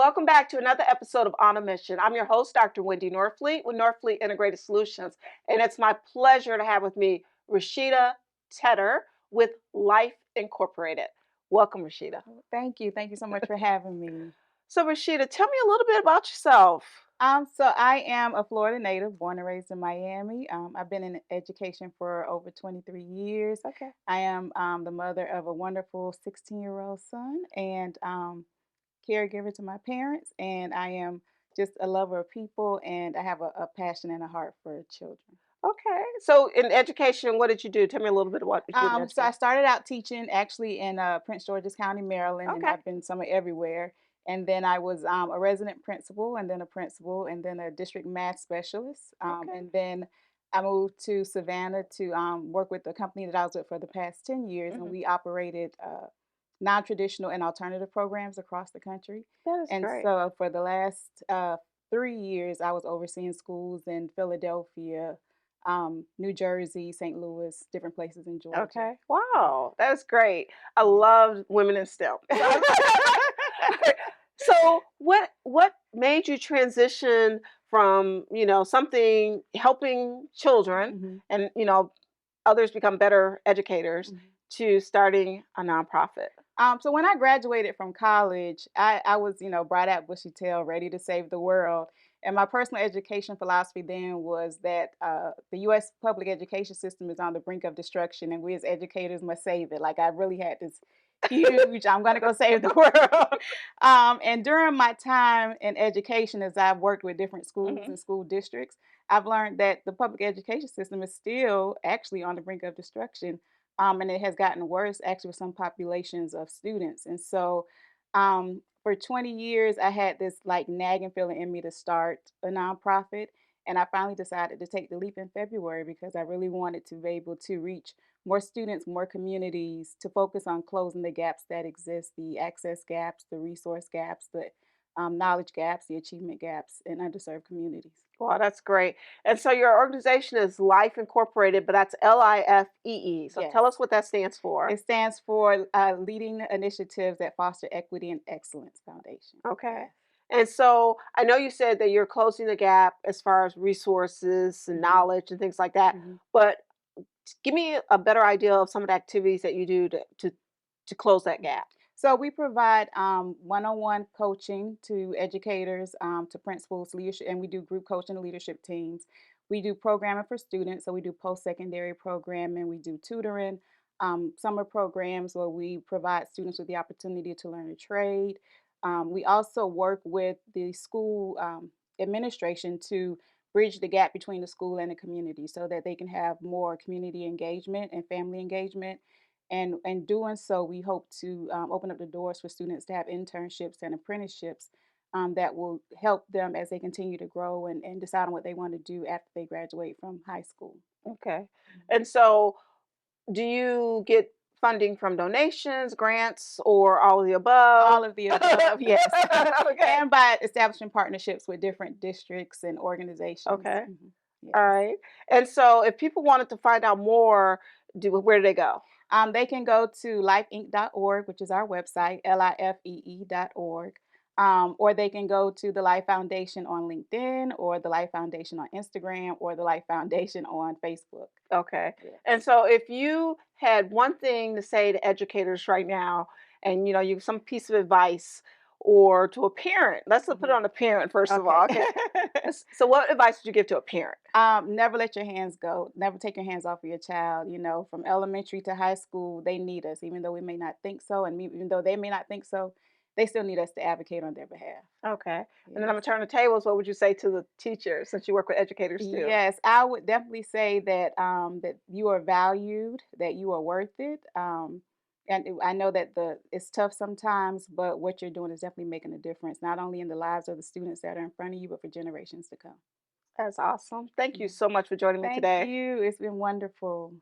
welcome back to another episode of On a Mission. I'm your host, Dr. Wendy Norfleet with Norfleet Integrated Solutions, and it's my pleasure to have with me Rashada Tedder with Life Incorporated. Welcome, Rashada. Thank you. Thank you so much for having me. So, Rashada, tell me a little bit about yourself. So I am a Florida native, born and raised in Miami. I've been in education for over 23 years. Okay. I am the mother of a wonderful 16-year-old son and caregiver to my parents. And I am just a lover of people, and I have a passion and a heart for children. Okay. So, in education, what did you do? Tell me a little bit about what you did in So I education. started out teaching actually in Prince George's County, Maryland, and Okay. I've been somewhere everywhere. And then I was a resident principal, and then a principal, and then a district math specialist. Okay. And then I moved to Savannah to work with the company that I was with for the past 10 years, and Hmm. we operated non-traditional and alternative programs across the country. That is And great. so for the last 3 years, I was overseeing schools in Philadelphia, New Jersey, St. Louis, different places in Georgia. Okay. Wow, that's great. I Yeah. love women in STEM. So, what made you transition from something helping children Mhm, and others become better educators mhm. to starting a nonprofit? So when I graduated from college, I was, bright eyed, bushy tail, ready to save the world. And my personal education philosophy then was that the U.S. public education system is on the brink of destruction, and we as educators must save it. Like I really had this huge, I'm going to go save the world. And during my time in education, as I've worked with different schools Hmm. and school districts, I've learned that the public education system is still actually on the brink of destruction, and it has gotten worse actually with some populations of students. And so, for 20 years, I had this like nagging feeling in me to start a nonprofit. And I finally decided to take the leap in February because I really wanted to be able to reach more students, more communities, to focus on closing the gaps that exist, the access gaps, the resource gaps, the knowledge gaps, the achievement gaps in underserved communities. Wow, that's great. And so your organization is Life Incorporated, but that's LIFEE. So tell Yes. us what that stands for. It stands for Leading Initiatives that Foster Equity and Excellence Foundation. Okay. Yes. And so I know you said that you're closing the gap as far as resources and Mhm, knowledge and things like that, mhm. but give me a better idea of some of the activities that you do to close that Mhm. gap. So we provide one-on-one coaching to educators, to principals, leadership, and we do group coaching and leadership teams. We do programming for students, so we do post-secondary programming. We do tutoring, summer programs where we provide students with the opportunity to learn a trade. We also work with the school administration to bridge the gap between the school and the community so that they can have more community engagement and family engagement, and doing so, we hope to open up the doors for students to have internships and apprenticeships that will help them as they continue to grow and decide on what they want to do after they graduate from high school. Okay. Mhm. And so do you get funding from donations, grants, or all of the above? All of the above, yes. Okay. And by establishing partnerships with different districts and organizations. Okay. Yes. All right. And so if people wanted to find out more, where do they go? They can go to lifeinc.org, which is our website, lifee.org. Or they can go to the Life Foundation on LinkedIn, or the Life Foundation on Instagram, or the Life Foundation on Facebook. Okay. Yes. And so if you had one thing to say to educators right now, and you some piece of advice or to a parent, let's put it Mhm. on a parent first of Okay. all. Okay. So what advice would you give to a parent? Never let your hands go. Never take your hands off of your child. From elementary to high school, they need us, even though we may not think so, and even though they may not think so, they still need us to advocate on their behalf. Okay. And then I'm Yes. gonna turn the tables. What would you say to the teachers since you work with educators too? Yes, I would definitely say that that you are valued, that you are worth it. I know that the it's tough sometimes, but what you're doing is definitely making a difference, not only in the lives of the students that are in front of you, but for generations to come. That's awesome. Thank you Mhm. so much for joining me Thank today. you. It's been wonderful.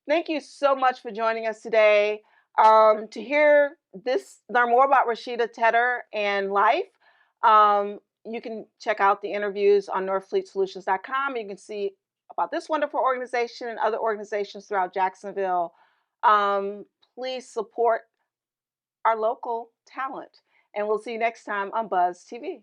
Thank you so much for joining us today. To hear learn more about Rashada Tedder and life, you can check out the interviews on northfleetsolutions.com. You can see about this wonderful organization and other organizations throughout Jacksonville. Um, Please support our local talent. And we'll see you next time on Buzz TV.